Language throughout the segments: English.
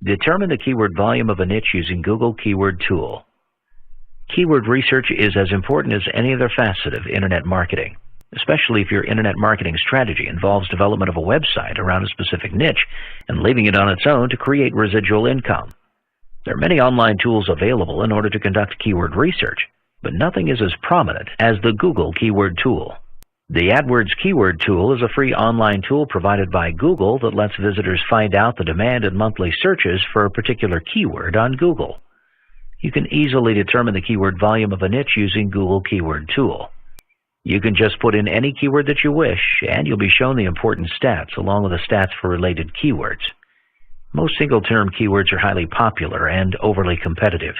Determine the keyword volume of a niche using Google Keyword Tool. Keyword research is as important as any other facet of Internet marketing, especially if your Internet marketing strategy involves development of a website around a specific niche and leaving it on its own to create residual income. There are many online tools available in order to conduct keyword research, but nothing is as prominent as the Google Keyword Tool. The AdWords Keyword Tool is a free online tool provided by Google that lets visitors find out the demand and monthly searches for a particular keyword on Google. You can easily determine the keyword volume of a niche using Google Keyword Tool. You can just put in any keyword that you wish, and you'll be shown the important stats along with the stats for related keywords. Most single-term keywords are highly popular and overly competitive.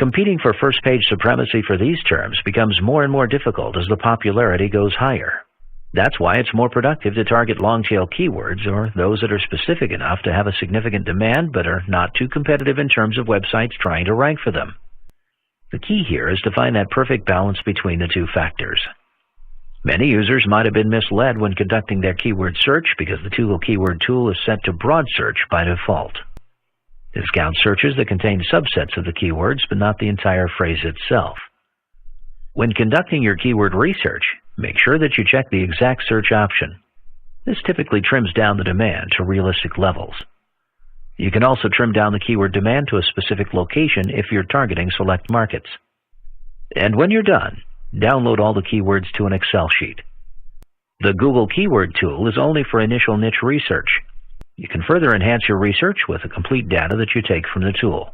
Competing for first-page supremacy for these terms becomes more and more difficult as the popularity goes higher. That's why it's more productive to target long-tail keywords or those that are specific enough to have a significant demand but are not too competitive in terms of websites trying to rank for them. The key here is to find that perfect balance between the two factors. Many users might have been misled when conducting their keyword search because the Google Keyword Tool is set to broad search by default. This counts searches that contain subsets of the keywords, but not the entire phrase itself. When conducting your keyword research, make sure that you check the exact search option. This typically trims down the demand to realistic levels. You can also trim down the keyword demand to a specific location if you're targeting select markets. And when you're done, download all the keywords to an Excel sheet. The Google Keyword Tool is only for initial niche research. You can further enhance your research with the complete data that you take from the tool.